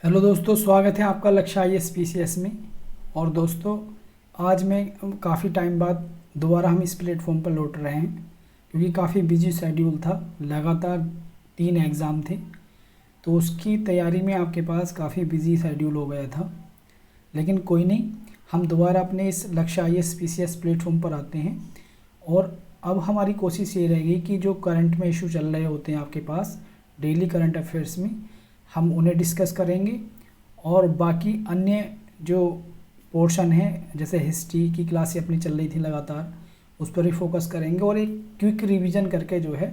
Hello दोस्तों, स्वागत है आपका लक्ष्य आईएएस पीसीएस में। और दोस्तों, आज मैं काफ़ी टाइम बाद दोबारा हम इस प्लेटफॉर्म पर लौट रहे हैं क्योंकि काफ़ी बिजी शेड्यूल था। लगातार 3 एग्ज़ाम थे तो उसकी तैयारी में आपके पास काफ़ी बिजी शेड्यूल हो गया था। लेकिन कोई नहीं, हम दोबारा अपने इस लक्ष्य आईएएस पीसीएस प्लेटफॉर्म पर आते हैं। और अब हमारी कोशिश ये रहेगी कि जो करंट में इशू चल रहे होते हैं आपके पास डेली करंट अफेयर्स में, हम उन्हें डिस्कस करेंगे। और बाकी अन्य जो पोर्शन है, जैसे हिस्ट्री की क्लासें अपनी चल रही थी लगातार, उस पर भी फोकस करेंगे और एक क्विक रिवीजन करके जो है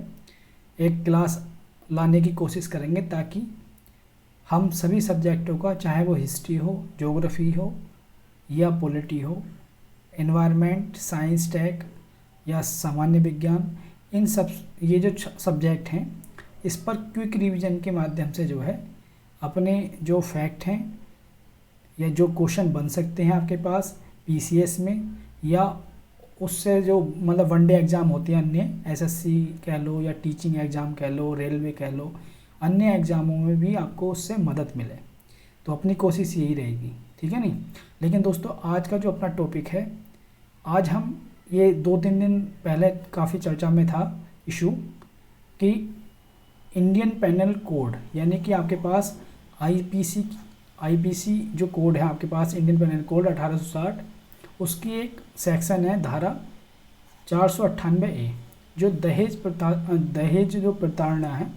एक क्लास लाने की कोशिश करेंगे, ताकि हम सभी सब्जेक्टों का, चाहे वो हिस्ट्री हो, ज्योग्राफी हो या पॉलिटी हो, एनवायरनमेंट, साइंस, टेक या सामान्य विज्ञान, इन सब ये जो सब्जेक्ट हैं इस पर क्विक रिवीजन के माध्यम से जो है अपने जो फैक्ट हैं या जो क्वेश्चन बन सकते हैं आपके पास पीसीएस में, या उससे जो मतलब वनडे एग्ज़ाम होते हैं अन्य, एसएससी कह लो या टीचिंग एग्ज़ाम कह लो, रेलवे कह लो, अन्य एग्ज़ामों में भी आपको उससे मदद मिले। तो अपनी कोशिश यही रहेगी, ठीक है नहीं। लेकिन दोस्तों, आज का जो अपना टॉपिक है, आज हम ये 2-3 दिन पहले काफ़ी चर्चा में था इशू कि इंडियन पेनल कोड, यानी कि आपके पास आईपीसी जो कोड है आपके पास, इंडियन पेनल कोड 1860, उसकी एक सेक्शन है धारा 498A, जो दहेज जो प्रताड़ना है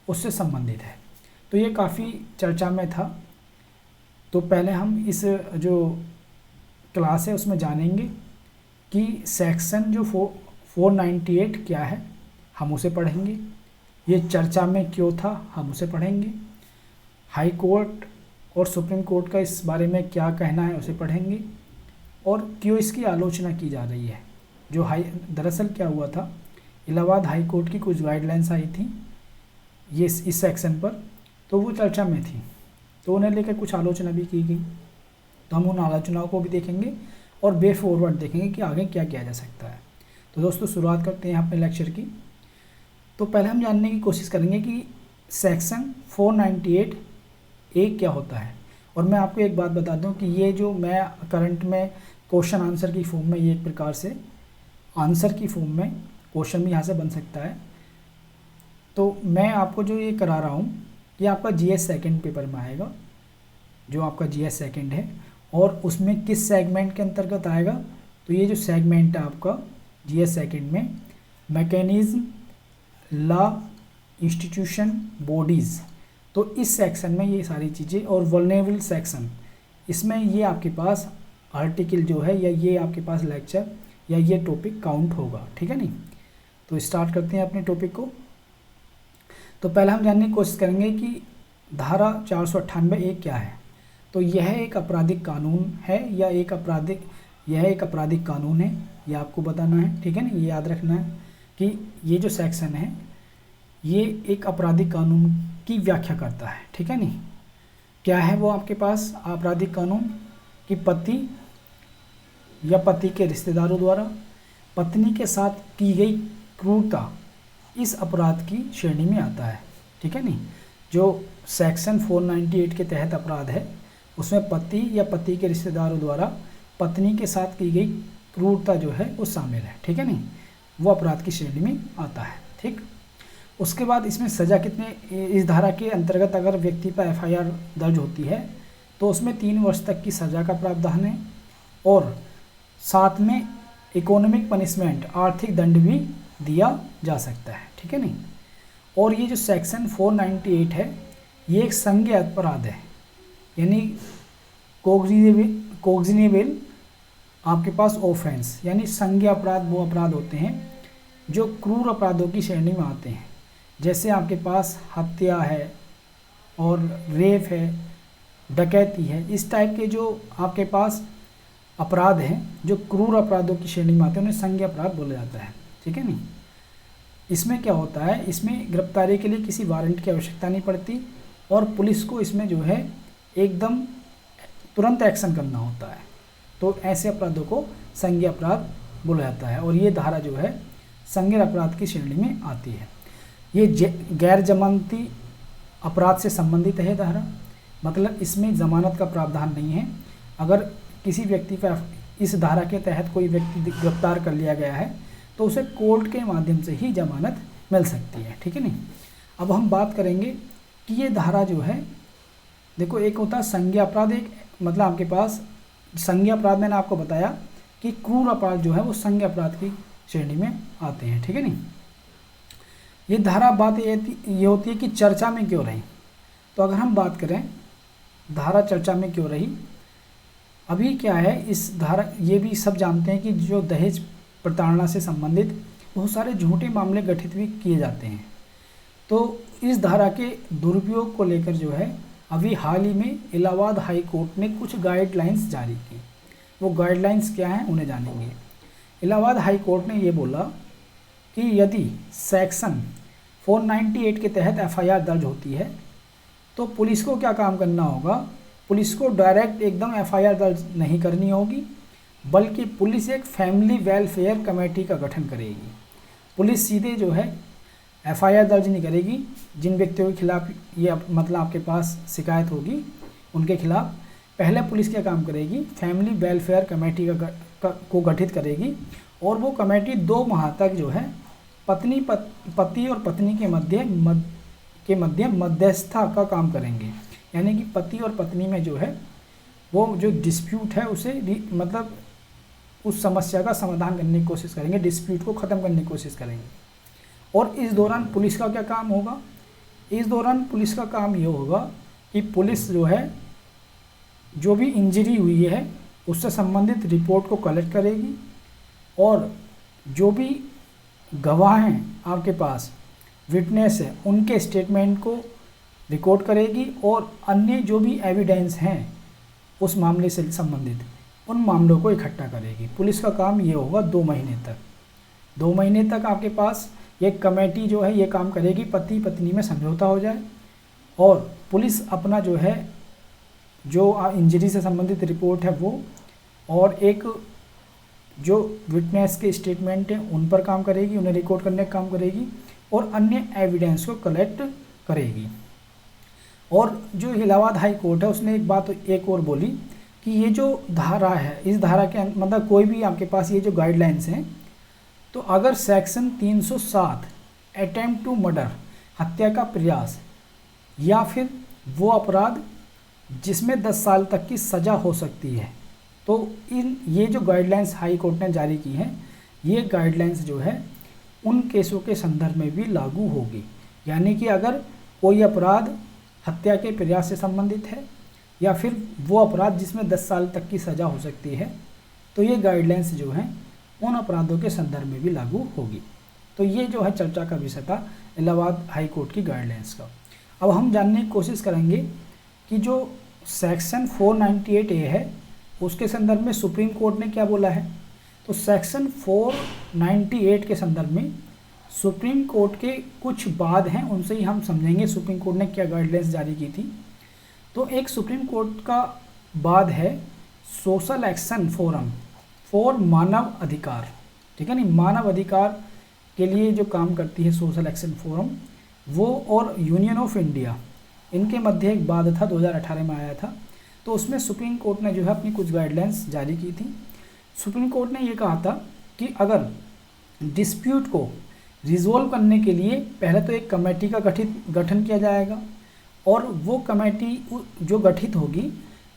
उससे संबंधित है। तो ये काफ़ी चर्चा में था। तो पहले हम इस जो क्लास है उसमें जानेंगे कि सेक्शन जो 498 क्या है, हम उसे पढ़ेंगे। ये चर्चा में क्यों था, हम उसे पढ़ेंगे। हाई कोर्ट और सुप्रीम कोर्ट का इस बारे में क्या कहना है, उसे पढ़ेंगे। और क्यों इसकी आलोचना की जा रही है। जो दरअसल क्या हुआ था, इलाहाबाद हाई कोर्ट की कुछ गाइडलाइंस आई थी ये इस सेक्शन पर, तो वो चर्चा में थी, तो उन्हें लेकर कुछ आलोचना भी की गई। तो हम उन आलोचनाओं को भी देखेंगे और वे फॉरवर्ड देखेंगे कि आगे क्या किया जा सकता है। तो दोस्तों, शुरुआत करते हैं अपने लेक्चर की। तो पहले हम जानने की कोशिश करेंगे कि सेक्शन 498A क्या होता है। और मैं आपको एक बात बता दूं कि ये जो मैं करंट में क्वेश्चन आंसर की फॉर्म में, ये एक प्रकार से आंसर की फॉर्म में क्वेश्चन भी यहाँ से बन सकता है। तो मैं आपको जो ये करा रहा हूँ, ये आपका जीएस सेकंड पेपर में आएगा, जो आपका जीएस सेकंड है। और उसमें किस सेगमेंट के अंतर्गत आएगा, तो ये जो सेगमेंट है आपका जीएस सेकंड में, मैकेनिज्म, लॉ, इंस्टीट्यूशन, बॉडीज़, तो इस सेक्शन में ये सारी चीज़ें, और वल्नरेबल सेक्शन, इसमें ये आपके पास आर्टिकल जो है या ये आपके पास लेक्चर या ये टॉपिक काउंट होगा, ठीक है नहीं। तो स्टार्ट करते हैं अपने टॉपिक को। तो पहले हम जानने की कोशिश करेंगे कि धारा 498A क्या है। तो यह एक आपराधिक कानून है या यह एक आपराधिक कानून है, यह आपको बताना है, ठीक है ना। ये याद रखना है कि ये जो सेक्शन है ये एक आपराधिक कानून की व्याख्या करता है, ठीक है नहीं। क्या है वो आपके पास आपराधिक कानून, कि पति या पति के रिश्तेदारों द्वारा पत्नी के साथ की गई क्रूरता इस अपराध की श्रेणी में आता है, ठीक है नहीं। जो सेक्शन 498 के तहत अपराध है उसमें पति या पति के रिश्तेदारों द्वारा पत्नी के साथ की गई क्रूरता जो है वो शामिल है, ठीक है नहीं। वो अपराध की श्रेणी में आता है, ठीक। उसके बाद इसमें सज़ा कितने, इस धारा के अंतर्गत अगर व्यक्ति पर एफआईआर दर्ज होती है तो उसमें 3 वर्ष तक की सज़ा का प्रावधान है, और साथ में इकोनॉमिक पनिशमेंट, आर्थिक दंड भी दिया जा सकता है, ठीक है नहीं। और ये जो सेक्शन 498 है ये एक संज्ञेय अपराध है, यानी कोग्निजेबल आपके पास ऑफेंस, यानी संज्ञेय अपराध वो अपराध होते हैं जो क्रूर अपराधों की श्रेणी में आते हैं। जैसे आपके पास हत्या है और रेप है, डकैती है, इस टाइप के जो आपके पास अपराध हैं जो क्रूर अपराधों की श्रेणी में आते हैं उन्हें संज्ञेय अपराध बोला जाता है, ठीक है नहीं। इसमें क्या होता है, इसमें गिरफ्तारी के लिए किसी वारंट की आवश्यकता नहीं पड़ती और पुलिस को इसमें जो है एकदम तुरंत एक्शन करना होता है। तो ऐसे अपराधों को संज्ञेय अपराध बोला जाता है और ये धारा जो है संज्ञेय अपराध की श्रेणी में आती है। ये गैर जमानती अपराध से संबंधित है धारा। मतलब इसमें ज़मानत का प्रावधान नहीं है। अगर किसी व्यक्ति का इस धारा के तहत कोई व्यक्ति गिरफ्तार कर लिया गया है तो उसे कोर्ट के माध्यम से ही ज़मानत मिल सकती है, ठीक है नहीं। अब हम बात करेंगे कि ये धारा जो है, देखो एक होता है संज्ञा अपराध, एक मतलब आपके पास संज्ञा अपराध मैंने आपको बताया कि क्रूर अपराध जो है वो संज्ञा अपराध की श्रेणी में आते हैं, ठीक है नहीं। ये धारा बात ये होती है कि चर्चा में क्यों रही। तो अगर हम बात करें धारा चर्चा में क्यों रही, अभी क्या है इस धारा, ये भी सब जानते हैं कि जो दहेज प्रताड़ना से संबंधित बहुत सारे झूठे मामले गठित भी किए जाते हैं। तो इस धारा के दुरुपयोग को लेकर जो है अभी हाल ही में इलाहाबाद हाई कोर्ट ने कुछ गाइडलाइंस जारी की। वो गाइडलाइंस क्या हैं उन्हें जानेंगे। इलाहाबाद हाई कोर्ट ने ये बोला कि यदि सेक्शन 498 के तहत एफआईआर दर्ज होती है तो पुलिस को क्या काम करना होगा, पुलिस को डायरेक्ट एकदम एफआईआर दर्ज नहीं करनी होगी, बल्कि पुलिस एक फैमिली वेलफेयर कमेटी का गठन करेगी। पुलिस सीधे जो है एफआईआर दर्ज नहीं करेगी। जिन व्यक्तियों के खिलाफ ये मतलब आपके पास शिकायत होगी उनके खिलाफ पहले पुलिस क्या काम करेगी, फैमिली वेलफेयर कमेटी को गठित करेगी और वो कमेटी 2 माह तक जो है पति और पत्नी के मध्य मध्यस्थता का काम करेंगे। यानी कि पति और पत्नी में जो है वो जो डिस्प्यूट है उसे मतलब उस समस्या का समाधान करने की कोशिश करेंगे, डिस्प्यूट को ख़त्म करने की कोशिश करेंगे। और इस दौरान पुलिस का क्या काम होगा, इस दौरान पुलिस का काम ये होगा कि पुलिस जो है जो भी इंजरी हुई है उससे संबंधित रिपोर्ट को कलेक्ट करेगी और जो भी गवाह हैं आपके पास, विटनेस है, उनके स्टेटमेंट को रिकॉर्ड करेगी और अन्य जो भी एविडेंस हैं उस मामले से संबंधित उन मामलों को इकट्ठा करेगी। पुलिस का काम ये होगा 2 महीने तक। 2 महीने तक आपके पास ये कमेटी जो है ये काम करेगी, पति पत्नी में समझौता हो जाए और पुलिस अपना जो है जो इंजरी से संबंधित रिपोर्ट है वो और एक जो विटनेस के स्टेटमेंट हैं उन पर काम करेगी, उन्हें रिकॉर्ड करने का काम करेगी और अन्य एविडेंस को कलेक्ट करेगी। और जो इलाहाबाद हाई कोर्ट है उसने एक बात एक और बोली कि ये जो धारा है, इस धारा के मतलब कोई भी आपके पास ये जो गाइडलाइंस हैं, तो अगर सेक्शन 307 अटेम्प्ट टू मर्डर, हत्या का प्रयास, या फिर वो अपराध जिसमें 10 साल तक की सज़ा हो सकती है, तो ये जो गाइडलाइंस हाई कोर्ट ने जारी की हैं, ये गाइडलाइंस जो है उन केसों के संदर्भ में भी लागू होगी। यानी कि अगर कोई अपराध हत्या के प्रयास से संबंधित है या फिर वो अपराध जिसमें 10 साल तक की सज़ा हो सकती है, तो ये गाइडलाइंस जो हैं उन अपराधों के संदर्भ में भी लागू होगी। तो ये जो है चर्चा का विषय था इलाहाबाद हाई कोर्ट की गाइडलाइंस का। अब हम जानने की कोशिश करेंगे कि जो सेक्शन 498A है उसके संदर्भ में सुप्रीम कोर्ट ने क्या बोला है। तो सेक्शन 498 के संदर्भ में सुप्रीम कोर्ट के कुछ वाद हैं, उनसे ही हम समझेंगे सुप्रीम कोर्ट ने क्या गाइडलाइंस जारी की थी। तो एक सुप्रीम कोर्ट का वाद है सोशल एक्शन फोरम फॉर मानव अधिकार, ठीक है नहीं, मानव अधिकार के लिए जो काम करती है सोशल एक्शन फोरम, वो और यूनियन ऑफ इंडिया, इनके मध्य एक वाद था, 2018 में आया था। तो उसमें सुप्रीम कोर्ट ने जो है अपनी कुछ गाइडलाइंस जारी की थी। सुप्रीम कोर्ट ने ये कहा था कि अगर डिस्प्यूट को रिजोल्व करने के लिए पहले तो एक कमेटी का गठन किया जाएगा और वो कमेटी जो गठित होगी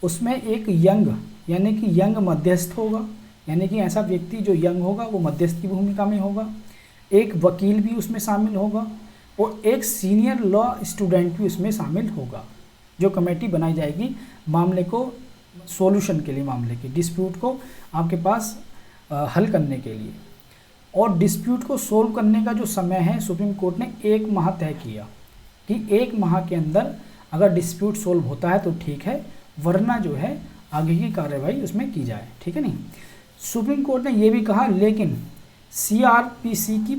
उसमें एक यंग यानी कि यंग मध्यस्थ होगा, यानी कि ऐसा व्यक्ति जो यंग होगा वो मध्यस्थ की भूमिका में होगा, एक वकील भी उसमें शामिल होगा और एक सीनियर लॉ स्टूडेंट भी उसमें शामिल होगा। जो कमेटी बनाई जाएगी मामले को सॉल्यूशन के लिए, मामले के डिस्प्यूट को आपके पास हल करने के लिए। और डिस्प्यूट को सोल्व करने का जो समय है सुप्रीम कोर्ट ने 1 माह तय किया कि 1 माह के अंदर अगर डिस्प्यूट सोल्व होता है तो ठीक है, वरना जो है आगे की कार्रवाई उसमें की जाए, ठीक है नहीं। सुप्रीम कोर्ट ने ये भी कहा लेकिन सीआरपीसी की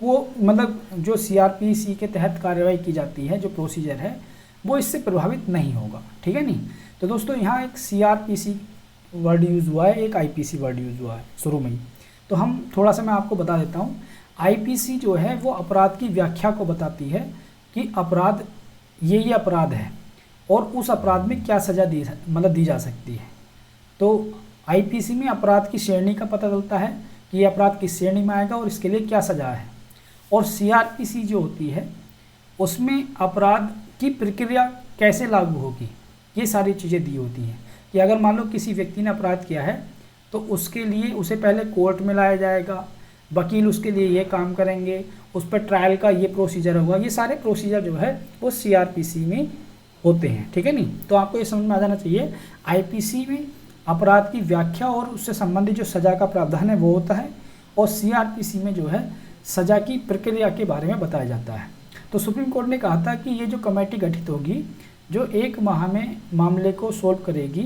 को मतलब जो सीआरपीसी के तहत कार्रवाई की जाती है, जो प्रोसीजर है वो इससे प्रभावित नहीं होगा, ठीक है नहीं। तो दोस्तों यहाँ एक सीआरपीसी वर्ड यूज़ हुआ है, एक आईपीसी वर्ड यूज़ हुआ है शुरू में ही। तो हम थोड़ा सा मैं आपको बता देता हूँ। आईपीसी जो है वो अपराध की व्याख्या को बताती है कि अपराध ये अपराध है, और उस अपराध में क्या सज़ा दी जा सकती है। तो आईपीसी में अपराध की श्रेणी का पता चलता है कि ये अपराध किस श्रेणी में आएगा और इसके लिए क्या सज़ा है। और सीआरपीसी जो होती है उसमें अपराध की प्रक्रिया कैसे लागू होगी, ये सारी चीज़ें दी होती हैं कि अगर मान लो किसी व्यक्ति ने अपराध किया है तो उसके लिए उसे पहले कोर्ट में लाया जाएगा, वकील उसके लिए ये काम करेंगे, उस पर ट्रायल का ये प्रोसीजर होगा। ये सारे प्रोसीजर जो है वो सीआरपीसी में होते हैं, ठीक है नहीं। तो आपको ये समझ में आ जाना चाहिए आईपीसी में अपराध की व्याख्या और उससे संबंधित जो सज़ा का प्रावधान है वो होता है, और सीआरपीसी में जो है सज़ा की प्रक्रिया के बारे में बताया जाता है। तो सुप्रीम कोर्ट ने कहा था कि ये जो कमेटी गठित होगी जो 1 माह में मामले को सोल्व करेगी,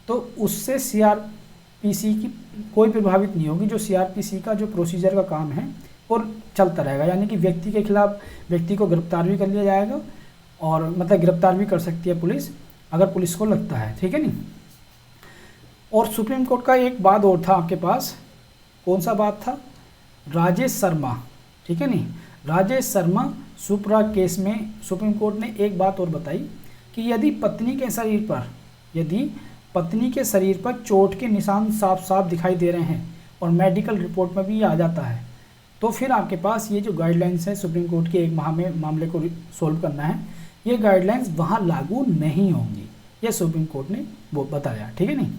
तो उससे सीआरपीसी की कोई प्रभावित नहीं होगी। जो सीआरपीसी का जो प्रोसीजर का काम है वो चलता रहेगा, यानी कि व्यक्ति के खिलाफ व्यक्ति को गिरफ्तार भी कर लिया जाएगा, और मतलब गिरफ्तार भी कर सकती है पुलिस अगर पुलिस को लगता है, ठीक है नहीं। और सुप्रीम कोर्ट का एक बात और था आपके पास, कौन सा बात था, राजेश शर्मा, ठीक है नहीं। राजेश शर्मा सुप्रा केस में सुप्रीम कोर्ट ने एक बात और बताई कि यदि पत्नी के शरीर पर चोट के निशान साफ साफ दिखाई दे रहे हैं और मेडिकल रिपोर्ट में भी आ जाता है, तो फिर आपके पास ये जो गाइडलाइंस है सुप्रीम कोर्ट के 1 माह में मामले को सोल्व करना है, ये गाइडलाइंस वहाँ लागू नहीं होंगी, ये सुप्रीम कोर्ट ने वो बताया, ठीक है नहीं।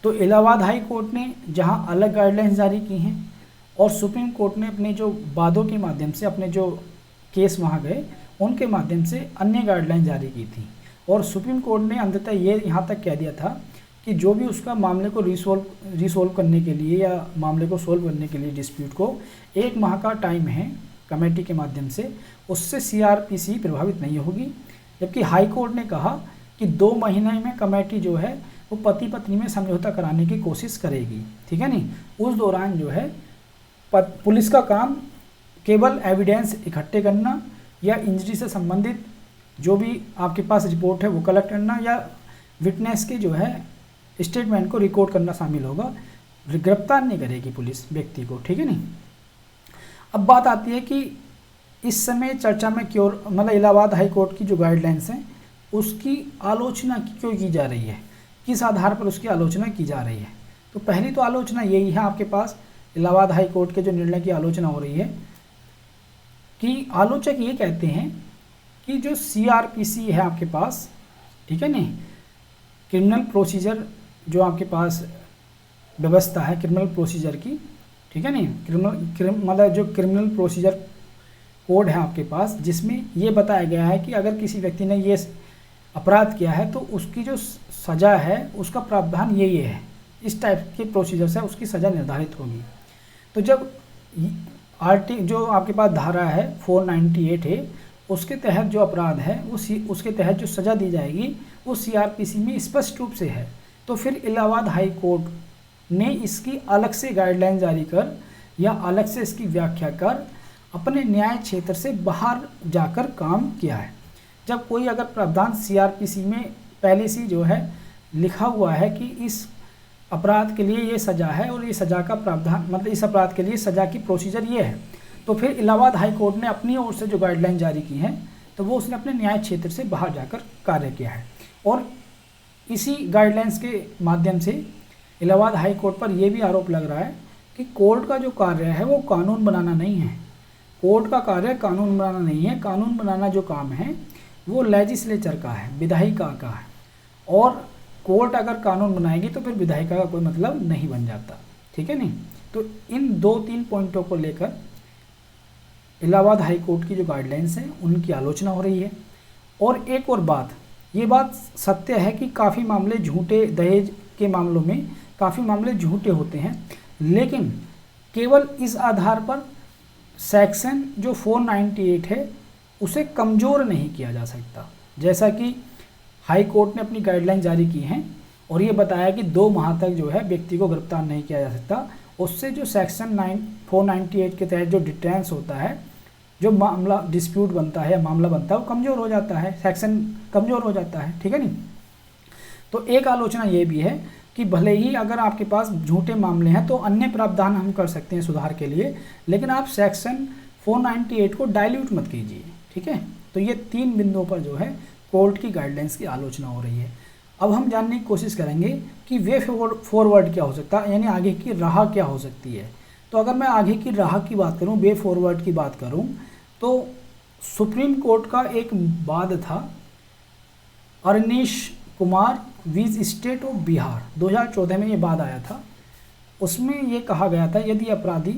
तो इलाहाबाद हाई कोर्ट ने जहाँ अलग गाइडलाइंस जारी की हैं और सुप्रीम कोर्ट ने अपने जो वादों के माध्यम से अपने जो केस वहाँ गए उनके माध्यम से अन्य गाइडलाइन जारी की थी, और सुप्रीम कोर्ट ने अंततः ये यहाँ तक कह दिया था कि जो भी उसका मामले को रिसोल्व करने के लिए या मामले को सोल्व करने के लिए डिस्प्यूट को 1 माह का टाइम है कमेटी के माध्यम से, उससे सीआरपीसी प्रभावित नहीं होगी। जबकि हाई कोर्ट ने कहा कि 2 महीने में कमेटी जो है वो पति पत्नी में समझौता कराने की कोशिश करेगी, ठीक है नहीं। उस दौरान जो है पुलिस का काम केवल एविडेंस इकट्ठे करना या इंजरी से संबंधित जो भी आपके पास रिपोर्ट है वो कलेक्ट करना या विटनेस के जो है स्टेटमेंट को रिकॉर्ड करना शामिल होगा, गिरफ्तार नहीं करेगी पुलिस व्यक्ति को, ठीक है नहीं। अब बात आती है कि इस समय चर्चा में क्यों मतलब इलाहाबाद हाई कोर्ट की जो गाइडलाइंस हैं उसकी आलोचना क्यों की जा रही है, किस आधार पर उसकी आलोचना की जा रही है। तो पहली तो आलोचना यही है आपके पास इलाहाबाद हाई कोर्ट के जो निर्णय की आलोचना हो रही है कि आलोचक ये कहते हैं कि जो सीआरपीसी है आपके पास, ठीक है नहीं, क्रिमिनल प्रोसीजर जो आपके पास व्यवस्था है क्रिमिनल प्रोसीजर की, ठीक है नहीं, मतलब जो क्रिमिनल प्रोसीजर कोड है आपके पास जिसमें ये बताया गया है कि अगर किसी व्यक्ति ने ये अपराध किया है तो उसकी जो सज़ा है उसका प्रावधान ये है, इस टाइप के प्रोसीजर से उसकी सज़ा निर्धारित होगी। तो जब जो आपके पास धारा है 498 है उसके तहत जो अपराध है उसके तहत जो सज़ा दी जाएगी वो सीआरपीसी में स्पष्ट रूप से है। तो फिर इलाहाबाद हाई कोर्ट ने इसकी अलग से गाइडलाइन जारी कर या अलग से इसकी व्याख्या कर अपने न्याय क्षेत्र से बाहर जाकर काम किया है। जब कोई अगर प्रावधान सीआरपीसी में पहले से जो है लिखा हुआ है कि इस अपराध के लिए ये सज़ा है और ये सज़ा का प्रावधान मतलब इस अपराध के लिए सज़ा की प्रोसीजर ये है, तो फिर इलाहाबाद हाई कोर्ट ने अपनी ओर से जो गाइडलाइन जारी की है तो वो उसने अपने न्याय क्षेत्र से बाहर जाकर कार्य किया है। और इसी गाइडलाइंस के माध्यम से इलाहाबाद हाई कोर्ट पर यह भी आरोप लग रहा है कि कोर्ट का जो कार्य है वो कानून बनाना नहीं है, कोर्ट का कार्य कानून बनाना नहीं है, कानून बनाना जो काम है वो लेजिस्लेचर का है, विधायिका का है। और कोर्ट अगर कानून बनाएगी तो फिर विधायिका का कोई मतलब नहीं बन जाता, ठीक है नहीं। तो इन 2-3 पॉइंटों को लेकर इलाहाबाद हाई कोर्ट की जो गाइडलाइंस हैं उनकी आलोचना हो रही है। और एक और बात, ये बात सत्य है कि काफ़ी मामले झूठे दहेज के मामलों में काफ़ी मामले झूठे होते हैं, लेकिन केवल इस आधार पर सेक्शन जो 498 है उसे कमज़ोर नहीं किया जा सकता। जैसा कि हाई कोर्ट ने अपनी गाइडलाइन जारी की हैं और ये बताया कि 2 माह तक जो है व्यक्ति को गिरफ्तार नहीं किया जा सकता, उससे जो सेक्शन 498 के तहत जो डिटेंस होता है, जो मामला डिस्प्यूट बनता है या मामला बनता है वो कमज़ोर हो जाता है, सेक्शन कमज़ोर हो जाता है, ठीक है नहीं। तो एक आलोचना ये भी है कि भले ही अगर आपके पास झूठे मामले हैं तो अन्य प्रावधान हम कर सकते हैं सुधार के लिए, लेकिन आप सेक्शन 498 को डाइल्यूट मत कीजिए, ठीक है। तो ये 3 बिंदुओं पर जो है कोर्ट की गाइडलाइंस की आलोचना हो रही है। अब हम जानने की कोशिश करेंगे कि वे फॉरवर्ड क्या हो सकता है, यानी आगे की राह क्या हो सकती है। तो अगर मैं आगे की राह की बात करूं, वे फॉरवर्ड की बात करूं, तो सुप्रीम कोर्ट का एक वाद था अरनीश कुमार विज स्टेट ऑफ बिहार, 2014 में ये वाद आया था। उसमें ये कहा गया था यदि अपराधी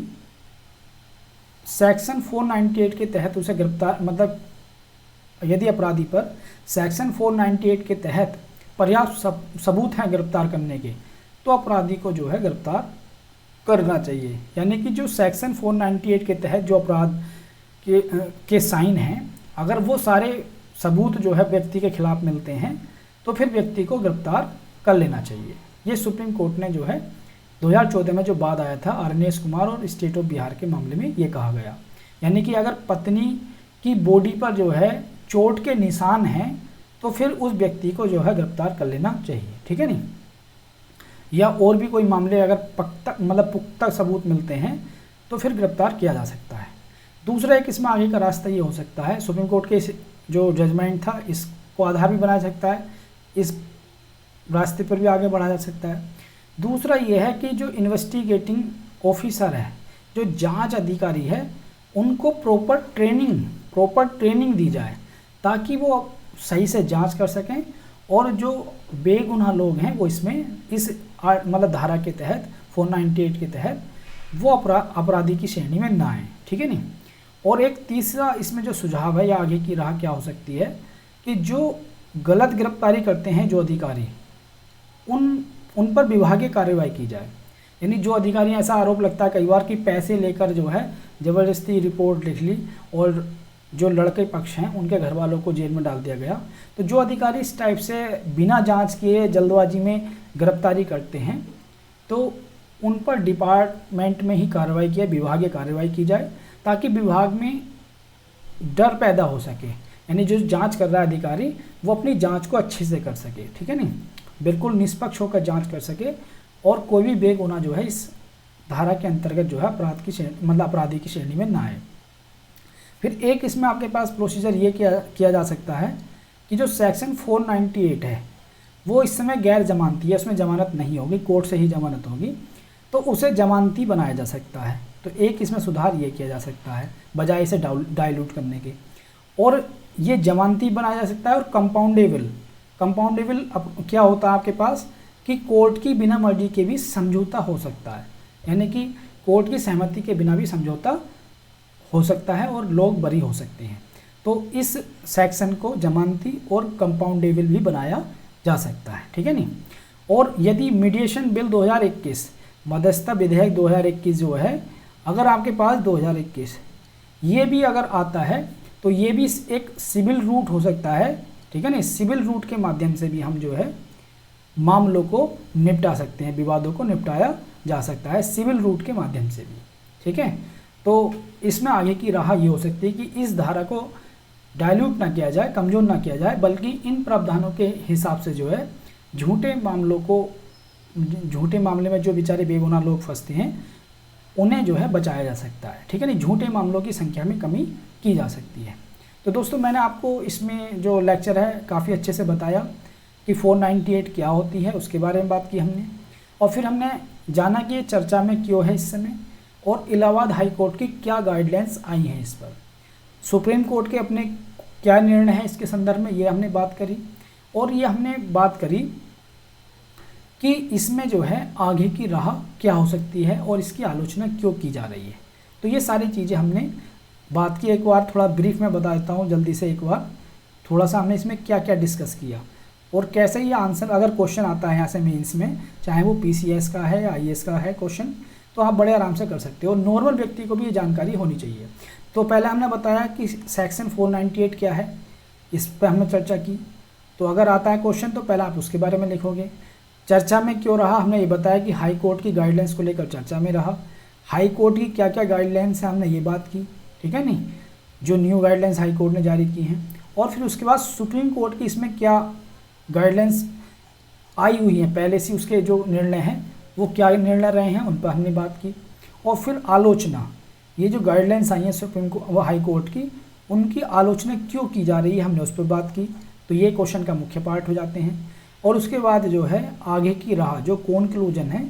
सेक्शन 498 के तहत उसे गिरफ्तार, मतलब यदि अपराधी पर सेक्शन 498 के तहत पर्याप्त सबूत हैं गिरफ्तार करने के, तो अपराधी को जो है गिरफ्तार करना चाहिए। यानी कि जो सेक्शन 498 के तहत जो अपराध के साइन हैं, अगर वो सारे सबूत जो है व्यक्ति के खिलाफ मिलते हैं तो फिर व्यक्ति को गिरफ्तार कर लेना चाहिए। ये सुप्रीम कोर्ट ने जो है 2014 में जो वाद आया था अरनेश कुमार और स्टेट ऑफ बिहार के मामले में ये कहा गया। यानी कि अगर पत्नी की बॉडी पर जो है चोट के निशान हैं तो फिर उस व्यक्ति को जो है गिरफ्तार कर लेना चाहिए, ठीक है नहीं। या और भी कोई मामले अगर पुख्ता सबूत मिलते हैं तो फिर गिरफ्तार किया जा सकता है। दूसरा एक इसमें आगे का रास्ता ये हो सकता है, सुप्रीम कोर्ट के जो जजमेंट था इसको आधार भी बनाया जा सकता है, इस रास्ते पर भी आगे बढ़ा जा सकता है। दूसरा ये है कि जो इन्वेस्टिगेटिंग ऑफिसर है, जो जांच अधिकारी है, उनको प्रॉपर ट्रेनिंग दी जाए ताकि वो सही से जांच कर सकें और जो बेगुनाह लोग हैं वो इसमें इस धारा के तहत 498 के तहत वो अपराधी की श्रेणी में ना आए, ठीक है नहीं। और एक तीसरा इसमें जो सुझाव है या आगे की राह क्या हो सकती है कि जो गलत गिरफ्तारी करते हैं जो अधिकारी, उन पर विभागीय कार्रवाई की जाए। यानी जो अधिकारी ऐसा आरोप लगता है कई बार कि पैसे लेकर जो है ज़बरदस्ती रिपोर्ट लिख ली और जो लड़के पक्ष हैं उनके घर वालों को जेल में डाल दिया गया, तो जो अधिकारी इस टाइप से बिना जांच किए जल्दबाजी में गिरफ्तारी करते हैं तो उन पर डिपार्टमेंट में ही कार्रवाई की, विभागीय कार्रवाई की जाए ताकि विभाग में डर पैदा हो सके। यानी जो जांच कर रहा है अधिकारी वो अपनी जांच को अच्छे से कर सके, ठीक है नहीं, बिल्कुल निष्पक्ष होकर जांच कर सके और कोई भी बेगुनाह जो है इस धारा के अंतर्गत जो है अपराधी की श्रेणी में ना आए। फिर एक इसमें आपके पास प्रोसीजर ये किया जा सकता है कि जो सेक्शन 498 है वो इस समय गैर जमानती है, उसमें जमानत नहीं होगी, कोर्ट से ही जमानत होगी, तो उसे जमानती बनाया जा सकता है। तो एक इसमें सुधार ये किया जा सकता है बजाय इसे डाइल्यूट करने के, और ये जमानती बनाया जा सकता है। और कंपाउंडेबल अब क्या होता है आपके पास कि कोर्ट की बिना मर्जी के भी समझौता हो सकता है, यानी कि कोर्ट की सहमति के बिना भी समझौता हो सकता है और लोग बरी हो सकते हैं। तो इस सेक्शन को जमानती और कंपाउंडेबल भी बनाया जा सकता है, ठीक है नहीं। और यदि मीडिएशन बिल 2021 मध्यस्थता विधेयक 2021 जो है, अगर आपके पास 2021 ये भी अगर आता है तो ये भी एक सिविल रूट हो सकता है, ठीक है ना। सिविल रूट के माध्यम से भी हम जो है मामलों को निपटा सकते हैं, विवादों को निपटाया जा सकता है सिविल रूट के माध्यम से भी, ठीक है। तो इसमें आगे की राह ये हो सकती है कि इस धारा को डाइल्यूट ना किया जाए, कमज़ोर ना किया जाए, बल्कि इन प्रावधानों के हिसाब से जो है झूठे मामले में जो बेचारे बेगुनाह लोग फंसते हैं उन्हें जो है बचाया जा सकता है, ठीक है नहीं। झूठे मामलों की संख्या में कमी की जा सकती है। तो दोस्तों मैंने आपको इसमें जो लेक्चर है काफ़ी अच्छे से बताया कि 498 क्या होती है, उसके बारे में बात की हमने, और फिर हमने जाना कि ये चर्चा में क्यों है इस समय, और इलाहाबाद हाई कोर्ट की क्या गाइडलाइंस आई हैं इस पर, सुप्रीम कोर्ट के अपने क्या निर्णय है इसके संदर्भ में, ये हमने बात करी। और ये हमने बात करी कि इसमें जो है आगे की राह क्या हो सकती है और इसकी आलोचना क्यों की जा रही है। तो ये सारी चीज़ें हमने बात की। एक बार थोड़ा ब्रीफ में बता देता हूँ जल्दी से, एक बार थोड़ा सा हमने इसमें क्या क्या डिस्कस किया और कैसे ये आंसर अगर क्वेश्चन आता है यहाँ से मेंस में, चाहे वो PCS का है या IAS का है क्वेश्चन, तो आप बड़े आराम से कर सकते हो। नॉर्मल व्यक्ति को भी ये जानकारी होनी चाहिए। तो पहले हमने बताया कि सेक्शन 498 क्या है, इस पर हमने चर्चा की। तो अगर आता है क्वेश्चन तो पहले आप उसके बारे में लिखोगे। चर्चा में क्यों रहा, हमने ये बताया कि हाई कोर्ट की गाइडलाइंस को लेकर चर्चा में रहा। हाई कोर्ट की क्या क्या गाइडलाइंस है हमने ये बात की, ठीक है नहीं, जो न्यू गाइडलाइंस हाई कोर्ट ने जारी की हैं। और फिर उसके बाद सुप्रीम कोर्ट की इसमें क्या गाइडलाइंस आई हुई हैं, पहले से उसके जो निर्णय हैं वो क्या निर्णय रहे हैं उन पर हमने बात की। और फिर आलोचना, ये जो गाइडलाइंस आई हैं सुप्रीम कोर्ट व हाई कोर्ट की, उनकी आलोचना क्यों की जा रही है हमने उस पर बात की। तो ये क्वेश्चन का मुख्य पार्ट हो जाते हैं। और उसके बाद जो है आगे की राह, जो कॉन्क्लूजन है,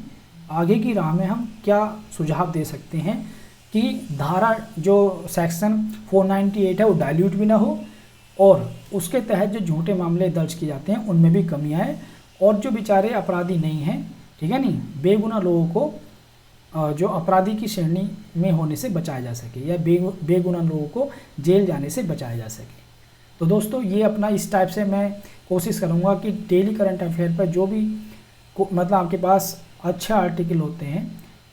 आगे की राह में हम क्या सुझाव दे सकते हैं कि धारा जो सेक्शन 498 है वो डाइल्यूट भी ना हो, और उसके तहत जो झूठे मामले दर्ज किए जाते हैं उनमें भी कमी आए, और जो बेचारे अपराधी नहीं हैं, ठीक है नहीं, बेगुनाह लोगों को जो अपराधी की श्रेणी में होने से बचाया जा सके, या बेगुनाह लोगों को जेल जाने से बचाया जा सके। तो दोस्तों ये अपना इस टाइप से मैं कोशिश करूँगा कि डेली करंट अफेयर पर जो भी मतलब आपके पास अच्छे आर्टिकल होते हैं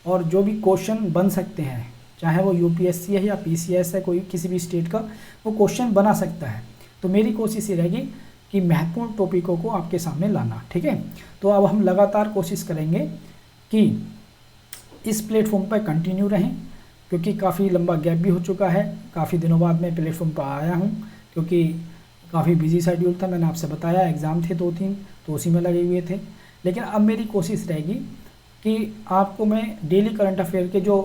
और जो भी क्वेश्चन बन सकते हैं, चाहे वो यूपीएससी है या पीसीएस है, कोई किसी भी स्टेट का वो क्वेश्चन बना सकता है, तो मेरी कोशिश ये रहेगी कि महत्वपूर्ण टॉपिकों को आपके सामने लाना, ठीक है। तो अब हम लगातार कोशिश करेंगे कि इस प्लेटफॉर्म पर कंटिन्यू रहें, क्योंकि काफ़ी लंबा गैप भी हो चुका है, काफ़ी दिनों बाद मैं प्लेटफॉर्म पर आया हूँ, क्योंकि काफ़ी बिजी शेड्यूल था, मैंने आपसे बताया, एग्ज़ाम थे 2-3 तो उसी में लगे हुए थे। लेकिन अब मेरी कोशिश रहेगी कि आपको मैं डेली करंट अफेयर के जो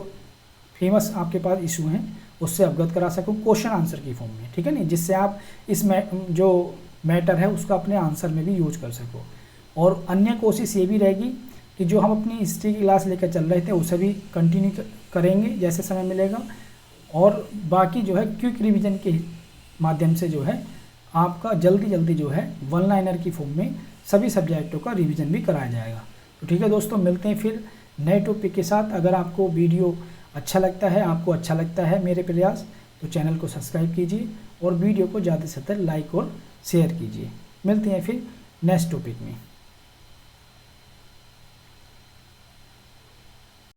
फेमस आपके पास इशू हैं उससे अवगत करा सकूँ क्वेश्चन आंसर की फॉर्म में, ठीक है नहीं, जिससे आप इस जो मैटर है उसका अपने आंसर में भी यूज कर सको। और अन्य कोशिश ये भी रहेगी कि जो हम अपनी हिस्ट्री की क्लास लेकर चल रहे थे उसे भी कंटिन्यू करेंगे जैसे समय मिलेगा, और बाकी जो है क्विक रिवीजन के माध्यम से जो है आपका जल्दी जो है वन लाइनर की फॉर्म में सभी सब्जेक्टों का रिवीजन भी कराया जाएगा। तो ठीक है दोस्तों, मिलते हैं फिर नए टॉपिक के साथ। अगर आपको वीडियो अच्छा लगता है, आपको अच्छा लगता है मेरे प्रयास, तो चैनल को सब्सक्राइब कीजिए और वीडियो को ज़्यादा से ज़्यादा लाइक और शेयर कीजिए। मिलते हैं फिर नेक्स्ट टॉपिक में।